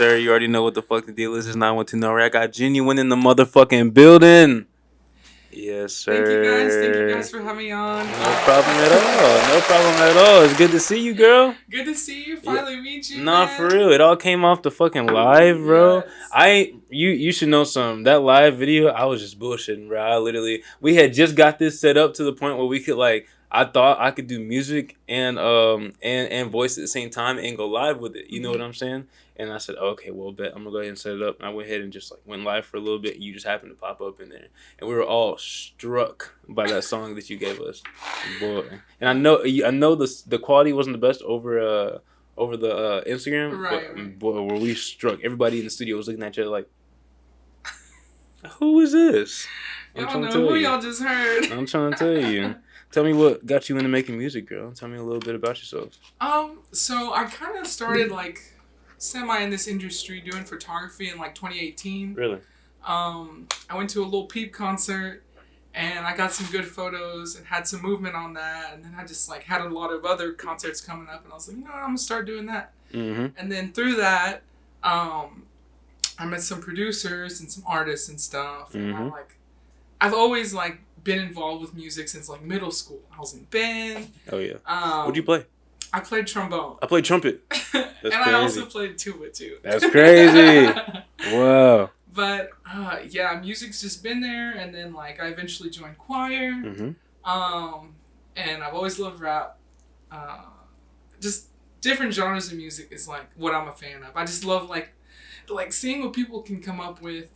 sir. You already know what the fuck the deal is. It's 912 Nari. I got Genuine in the motherfucking building. Yes, Thank you guys. Thank you sir. guys for having me on. No problem at all. No problem at all. It's good to see you, girl. Good to see you. Finally meet you. Nah, man. for real. It all came off the fucking live, bro. Yes. You should know something. That live video, I was just bullshitting, bro. We had just got this set up to the point where we could like. I thought I could do music and voice at the same time and go live with it. You know what I'm saying? And I said, okay, well, bet I'm gonna go ahead and set it up. And I went ahead and just like went live for a little bit. And you just happened to pop up in there, and we were all struck by that song that you gave us, boy. And I know the quality wasn't the best over the Instagram, Right. Boy, were we struck. Everybody in the studio was looking at you like, who is this? Y'all don't know who y'all just heard. I'm trying to tell you. Tell me what got you into making music, girl. Tell me a little bit about yourself. So I kind of started like semi in this industry doing photography in like 2018. Really? I went to a little Peep concert and I got some good photos and had some movement on that. And then I just like had a lot of other concerts coming up and I was like, you know what, I'm gonna start doing that. Mm-hmm. And then through that, I met some producers and some artists and stuff. Mm-hmm. And I've always like been involved with music since like middle school. I was in band. Oh yeah. What'd you play? I played trombone. I played trumpet. And crazy. I also played tuba too. That's crazy. Wow. But yeah, music's just been there, and then like I eventually joined choir. Mm-hmm. And I've always loved rap. Just different genres of music is like what I'm a fan of. I just love like seeing what people can come up with.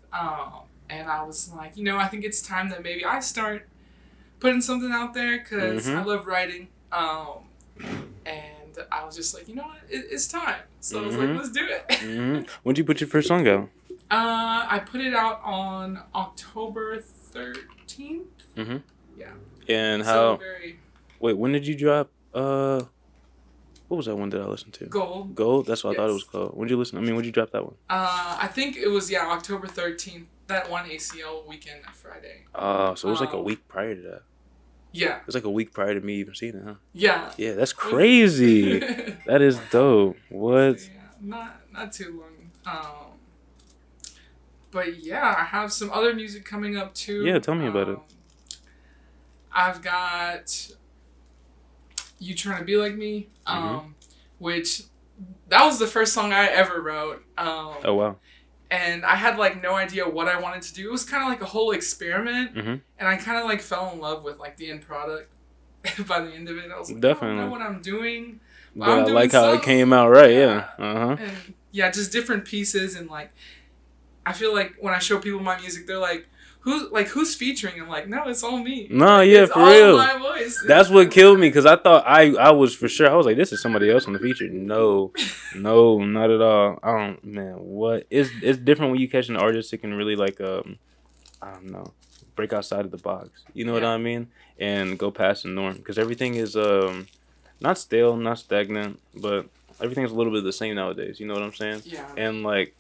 And I was like, you know, I think it's time that maybe I start putting something out there because I love writing. And I was just like, you know what, it's time. So I was like, let's do it. When'd you put your first song out? I put it out on October 13th. Mm-hmm. Yeah. And So how? Wait, when did you drop? What was that one that I listened to? Gold. Gold. That's what I thought it was Yes. called. When'd you listen? I mean, when'd you drop that one? I think it was October 13th. That one ACL weekend, that Friday. So it was like a week prior to that. Yeah. It was like a week prior to me even seeing it, huh? Yeah. Yeah, that's crazy. That is dope. What? Yeah, not too long. But yeah, I have some other music coming up too. Yeah, tell me about it. I've got You Trying to Be Like Me, which that was the first song I ever wrote. Oh wow. And I had like no idea what I wanted to do. It was kind of like a whole experiment, and I kind of like fell in love with like the end product. By the end of it, I was like, definitely. I don't know what I'm doing, but I like how it came out, right? Yeah. And yeah, just different pieces, and like I feel like when I show people my music, they're like, who's featuring? I'm like, no, it's all me. No, yeah, it's for all real. my voice. That's what killed me because I thought I was for sure. I was like, this is somebody else on the feature. No, not at all. I don't, man. What? It's different when you catch an artist that can really like I don't know, break outside of the box. You know what I mean? And go past the norm because everything is not stale, not stagnant, but everything's a little bit the same nowadays. You know what I'm saying? Yeah. And like.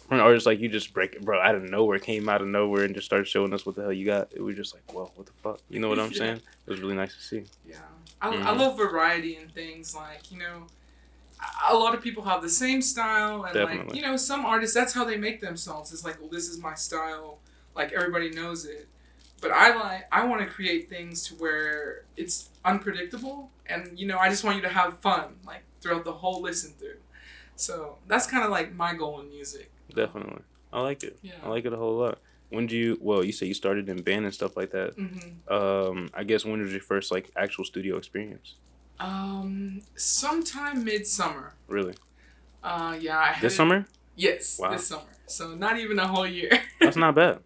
For an artist like you, just break it, bro, out of nowhere, came out of nowhere and just started showing us what the hell you got. It was just like, whoa, what the fuck? You know what I'm saying? It was really nice to see. Yeah. I love variety in things. Like, you know, a lot of people have the same style. And, like, you know, some artists, that's how they make themselves. It's like, well, this is my style. Like, everybody knows it. But I want to create things to where it's unpredictable. And, you know, I just want you to have fun, like, throughout the whole listen through. So that's kind of like my goal in music. Definitely. I like it. Yeah. I like it a whole lot. When do you, well, you say you started in band and stuff like that. I guess when was your first, like, actual studio experience? Sometime midsummer. Really? Yeah. This summer? Yes, wow. This summer. So not even a whole year. That's not bad.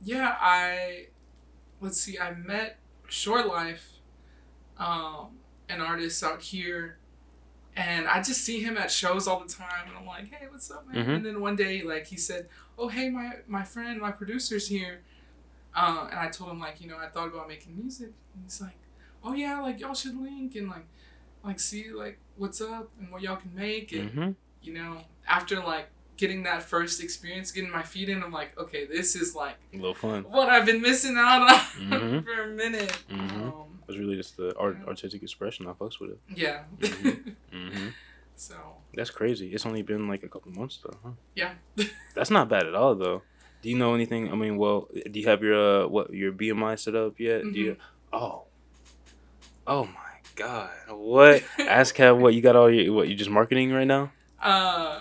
Yeah, I met Short Life, an artist out here. And I just see him at shows all the time, and I'm like, hey, what's up, man? And then one day, like, he said, oh, hey, my friend, my producer's here. And I told him, like, you know, I thought about making music. And he's like, oh, yeah, like, y'all should link and, like see, like, what's up and what y'all can make. And, you know, after, like, getting that first experience, getting my feet in, I'm like, okay, this is, like, a little fun. What I've been missing out on for a minute. It was really just the artistic expression. I fucks with it. Yeah. So That's crazy. It's only been like a couple months though, huh? yeah. That's not bad at all though. Do you know anything? I mean, well, do you have your your BMI set up yet? Do Mm-hmm. you? Oh, oh my God! What? ASCAP? What you got all your? What you just marketing right now? uh,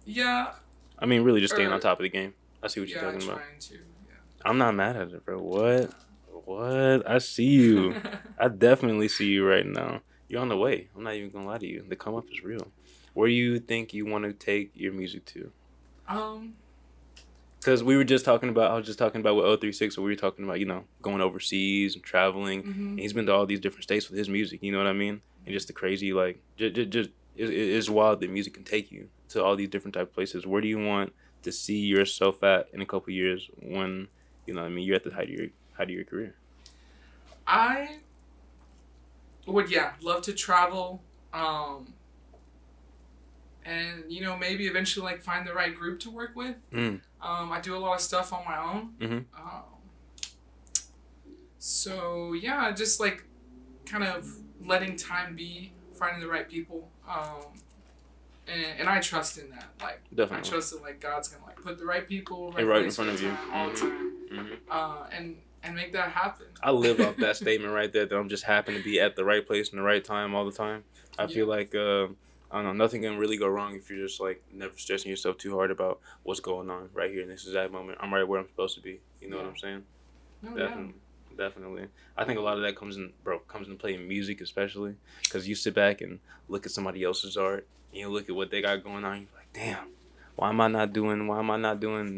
yeah. I mean, really just staying on Or top of the game. I see what you're yeah, talking about. trying to. I'm not mad at it, bro. What? What? I see you. Yeah. I definitely see you right now. You're on the way. I'm not even gonna lie to you. The come up is real. Where do you think you want to take your music to? um. Because we were just talking about, I was just talking about with 036, so we were talking about, going overseas and traveling. Mm-hmm. And he's been to all these different states with his music, you know what I mean? And just the crazy, like, just it's wild that music can take you to all these different type of places. Where do you want to see yourself at in a couple of years when, you know what I mean, you're at the height of your career? I would love to travel. And maybe eventually like find the right group to work with. I do a lot of stuff on my own. Mm-hmm. So yeah, just like kind of letting time be, finding the right people. And I trust in that. Like Definitely. I trust that like God's gonna like put the right people right in place, front of you all the time. Mm-hmm. And make that happen. I live off that statement right there, that I'm just happen to be at the right place in the right time all the time. I feel like I don't know, nothing can really go wrong if you're just like never stressing yourself too hard about what's going on right here in this exact moment. I'm right where I'm supposed to be. You know what I'm saying? No, Definitely. Definitely. I think a lot of that comes into play in music, especially because you sit back and look at somebody else's art and you look at what they got going on. You're like, damn, why am I not doing?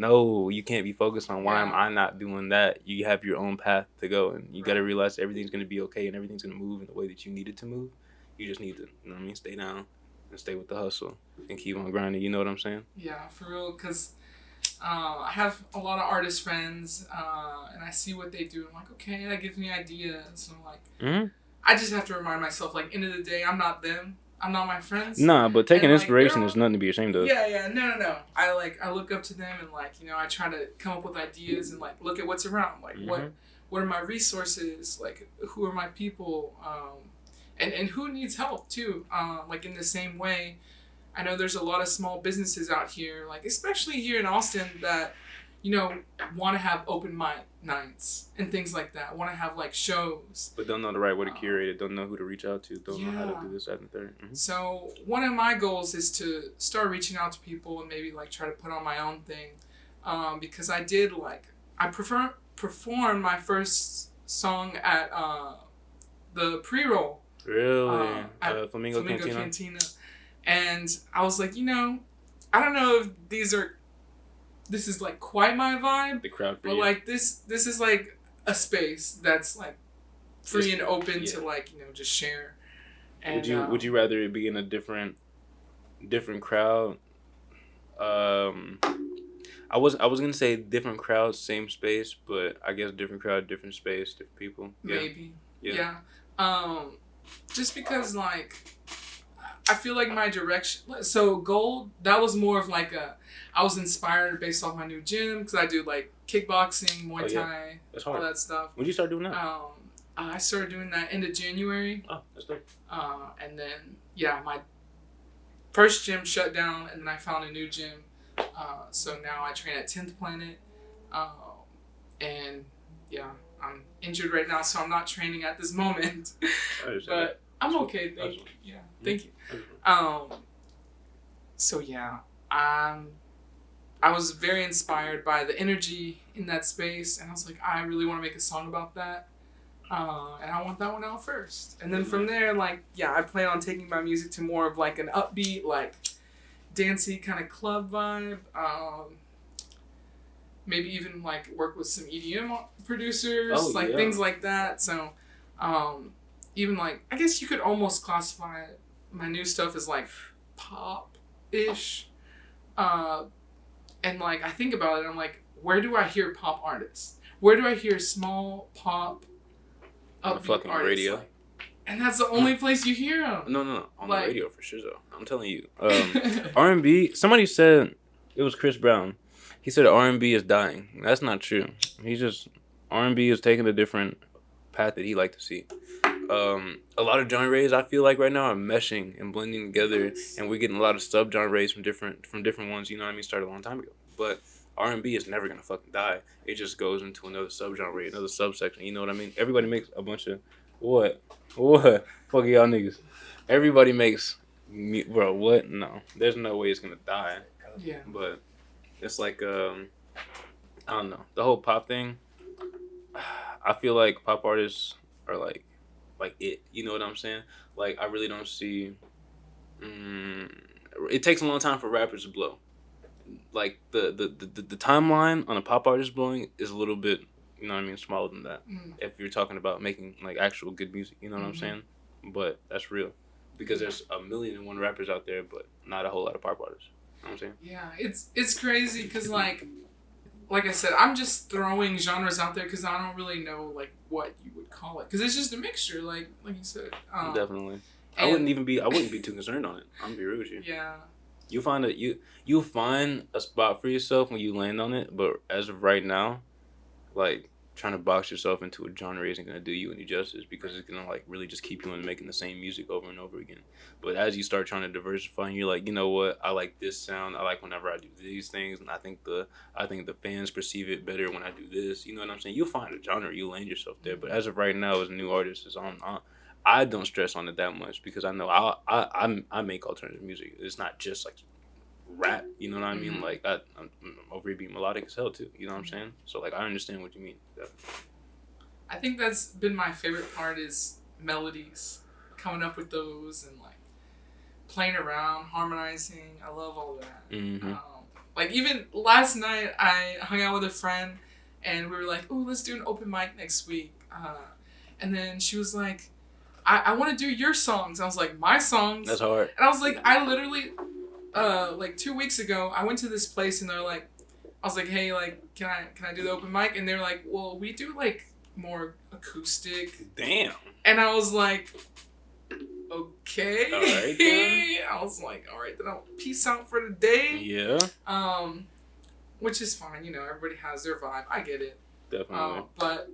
No, you can't be focused on why am I not doing that. You have your own path to go, and you got to realize everything's gonna be okay and everything's gonna move in the way that you need it to move. You just need to, you know what I mean, stay down and stay with the hustle and keep on grinding. You know what I'm saying? Yeah, for real. Because I have a lot of artist friends, and I see what they do. I'm like, okay, that gives me ideas. And I'm like, I just have to remind myself, like, end of the day, I'm not them. I'm not my friends. Nah, but taking and, inspiration is nothing to be ashamed of. Yeah, no. I look up to them and like, I try to come up with ideas and like look at what's around. Like what are my resources? Like who are my people? And who needs help too? Like in the same way, I know there's a lot of small businesses out here, like especially here in Austin, that want to have open mic nights and things like that. Want to have like shows, but don't know the right way to curate it. Don't know who to reach out to. Don't know how to do this, that, and third. So one of my goals is to start reaching out to people and maybe like try to put on my own thing, because I performed my first song at the pre-roll. Really? At Flamingo Cantina. And I was like, I don't know if this is like quite my vibe. The crowd for but you. Like this is like a space that's like free and open to like, just share. And would you rather it be in a different crowd? I was gonna say different crowd, same space, but I guess different crowd, different space, different people. Maybe. Yeah. Just because like I feel like my direction. So Gold, that was more of like I was inspired based off my new gym because I do like kickboxing, Muay Thai, all that stuff. When did you start doing that? I started doing that end of January. Oh, that's dope. And then my first gym shut down, and then I found a new gym. So now I train at 10th Planet, and I'm injured right now, so I'm not training at this moment. But I'm okay. Thank you. Yeah, thank you. So I was very inspired by the energy in that space, and I was like, I really want to make a song about that, and I want that one out first. And then from there, like, I plan on taking my music to more of like an upbeat, like, dancey kind of club vibe. Maybe even like work with some EDM producers, things like that. So, even like, I guess you could almost classify my new stuff as like pop-ish. And like I think about it, I'm like, where do I hear pop artists? Where do I hear small pop on the fucking artists? Radio? Like, and that's the only place you hear them. No, on the radio for sure though. I'm telling you, R&B. Somebody said it was Chris Brown. He said R&B is dying. That's not true. He's just R&B is taking a different path that he like to see. A lot of genres I feel like right now are meshing and blending together, Yes. and we're getting a lot of sub genres from different ones. You know what I mean? Started a long time ago, but R&B is never gonna fucking die. It just goes into another subgenre, another subsection. You know what I mean? Everybody makes a bunch of what fuck y'all niggas. Everybody makes bro. What? No, there's no way it's gonna die. Yeah. But it's like I don't know, the whole pop thing. I feel like pop artists are like it. You know what I'm saying? Like I really don't see. Mm, it takes a long time for rappers to blow. Like the timeline on a pop artist blowing is a little bit, you know what I mean, smaller than that. If you're talking about making like actual good music, you know what I'm saying? But that's real because there's 1,000,001 rappers out there, but not a whole lot of pop artists. You know what I'm saying? Yeah, it's crazy because like I said, I'm just throwing genres out there because I don't really know like what you would call it because it's just a mixture, like you said. Definitely. I wouldn't be too concerned on it. I'm gonna be real with you. Yeah. You'll find a spot for yourself when you land on it, but as of right now, like trying to box yourself into a genre isn't gonna do you any justice because it's gonna like really just keep you in making the same music over and over again. But as you start trying to diversify, and you're like, you know what, I like this sound. I like whenever I do these things, and I think the fans perceive it better when I do this. You know what I'm saying? You'll find a genre, you land yourself there. But as of right now, as a new artist, I don't stress on it that much because I know I make alternative music. It's not just like rap. You know what I mean? Like I'm over here being melodic as hell too. You know what I'm saying? So like I understand what you mean. Definitely. I think that's been my favorite part is melodies, coming up with those and like playing around, harmonizing. I love all that. Like even last night, I hung out with a friend, and we were like, "Oh, let's do an open mic next week." And then she was like, I want to do your songs. I was like, my songs? That's hard. And I was like, I literally, like 2 weeks ago, I went to this place and they're like, I was like, hey, like, can I do the open mic? And they're like, well, we do like more acoustic. Damn. And I was like, okay. All right, then. I was like, all right, then I'll peace out for the day. Yeah. Which is fine, you know, everybody has their vibe. I get it. Definitely. But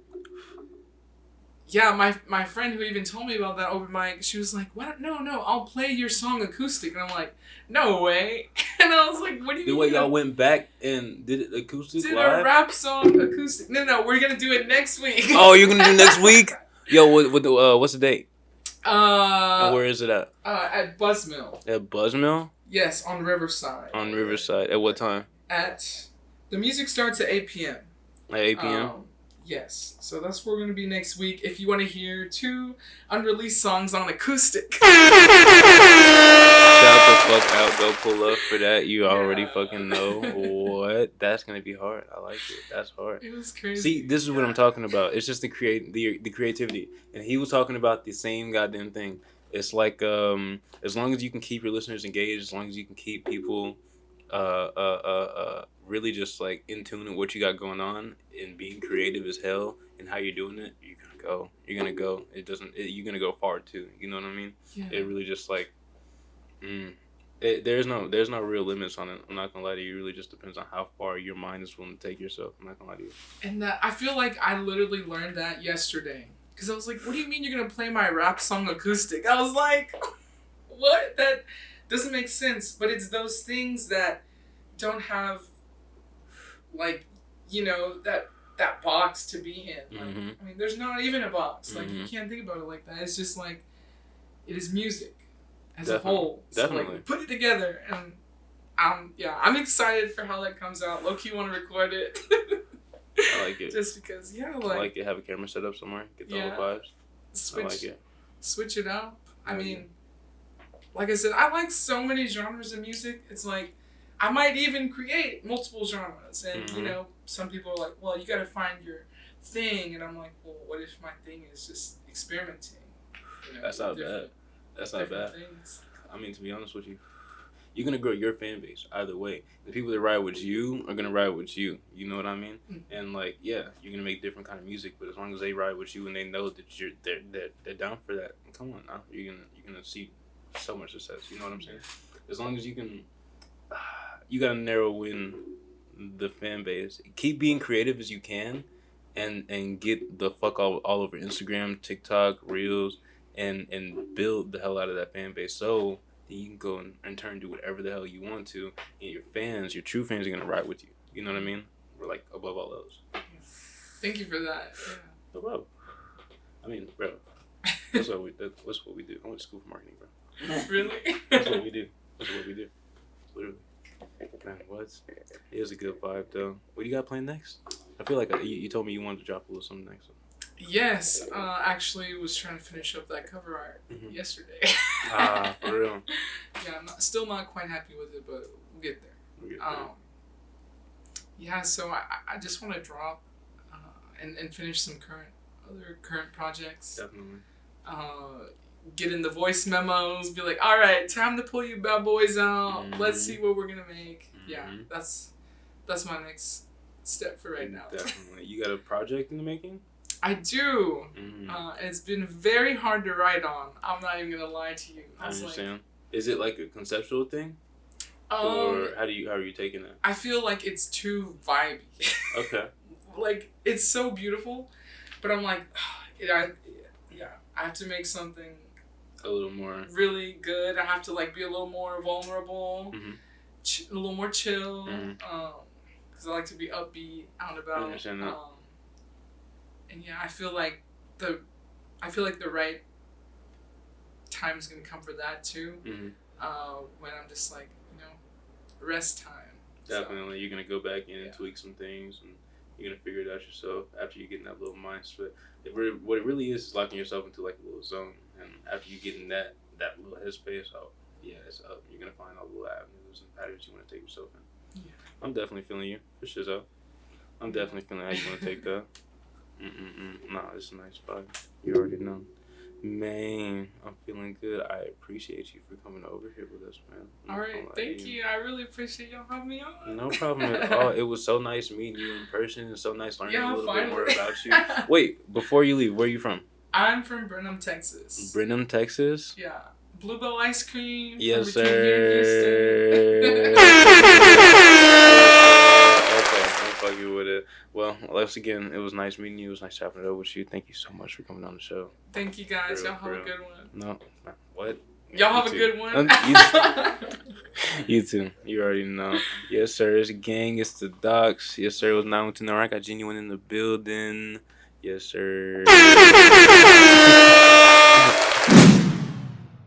yeah, my friend who even told me about that open mic, she was like, "What? No, I'll play your song acoustic." And I'm like, "No way!" And I was like, "What do you mean?" The way y'all went back and did it acoustic did live? a rap song acoustic. No, we're gonna do it next week. Oh, you're gonna do next week? Yo, what's the date? And where is it at? At Buzzmill. At Buzzmill? Yes, on Riverside. On Riverside. At what time? The music starts at 8 p.m. At 8 p.m. Yes, so that's where we're gonna be next week. If you want to hear 2 unreleased songs on acoustic. Shout the fuck out, go pull up for that. You already fucking know what. That's gonna be hard. I like it. That's hard. It was crazy. See, this is what I'm talking about. It's just the creativity. And he was talking about the same goddamn thing. It's like as long as you can keep your listeners engaged, as long as you can keep people really just like in tune with what you got going on and being creative as hell and how you're doing it, you're gonna go. You're gonna go far too. You know what I mean? Yeah. It really just like there's no real limits on it. I'm not gonna lie to you. It really just depends on how far your mind is willing to take yourself. I'm not gonna lie to you. And I feel like I literally learned that yesterday. Because I was like, what do you mean you're going to play my rap song acoustic? I was like, what? That doesn't make sense. But it's those things that don't have, like, you know, that box to be in. Like, I mean, there's not even a box. Like, you can't think about it like that. It's just like, it is music as a whole. So, Definitely. like, put it together. And I'm excited for how that comes out. Low-key want to record it. I like it. Just because, I like it. Have a camera set up somewhere. Get the whole vibes. I like it. Switch it up. I mean, like I said, I like so many genres of music. It's like, I might even create multiple genres. And, you know, some people are like, well, you got to find your thing. And I'm like, well, what if my thing is just experimenting? You know, that's not bad. That's not bad. Things. I mean, to be honest with you, you're going to grow your fan base either way. The people that ride with you are going to ride with you. You know what I mean? And, like, yeah, you're going to make different kind of music, but as long as they ride with you and they know that they're down for that, come on now. You're gonna see so much success. You know what I'm saying? As long as you can, you got to narrow in the fan base. Keep being creative as you can, and get the fuck all over Instagram, TikTok, Reels, and build the hell out of that fan base. So then you can go and in turn do whatever the hell you want to, and your fans, your true fans, are gonna ride with you. You know what I mean? We're like above all else. Thank you for that. Yeah. Above. I mean, bro. That's what we do. I went to school for marketing, bro. Really? That's what we do. That's what we do. Literally. Man, what? It was a good vibe, though. What do you got planned next? I feel like you told me you wanted to drop a little something next. Yes, actually was trying to finish up that cover art yesterday. For real. Yeah, I'm still not quite happy with it, but we'll get there. Yeah, so I just want to drop and finish some other current projects. Definitely. Get in the voice memos, be like, all right, time to pull you bad boys out. Let's see what we're gonna make. Yeah, that's my next step for right now. Definitely. You got a project in the making? I do. It's been very hard to write on. I'm not even gonna lie to you. I understand. Is it like a conceptual thing? Or how are you taking it? I feel like it's too vibey. Okay. Like, it's so beautiful, but I'm like, I have to make something a little more really good. I have to like be a little more vulnerable, a little more chill, because I like to be upbeat, out and about. I understand that. And yeah, I feel like the right time is gonna come for that too. When I'm just like, rest time. Definitely, you're gonna go back in and tweak some things, and you're gonna figure it out yourself after you get in that little mind split. What it really is locking yourself into like a little zone, and after you get in that little headspace, it's up. You're gonna find all the little avenues and patterns you want to take yourself in. Yeah. I'm definitely feeling you for sure. So I'm definitely feeling how you want to take that. Nah, it's a nice vibe. You already know. Man, I'm feeling good. I appreciate you for coming over here with us, man. All right, thank you. I really appreciate y'all having me on. No problem at all. It was so nice meeting you in person, and so nice learning a little bit more about you. Wait, before you leave, where are you from? I'm from Brenham, Texas. Brenham, Texas? Yeah. Bluebell ice cream. Yes, sir. I'm fucking with it. Well, once again, it was nice meeting you. It was nice chopping it over with you. Thank you so much for coming on the show. Thank you, guys. Y'all have a good one. No, what? Y'all have a good one. You too. You already know. Yes, sir. It's a gang. It's the DOX. Yes, sir. It was Jenun and Nari. I got Jenun in the building. Yes, sir.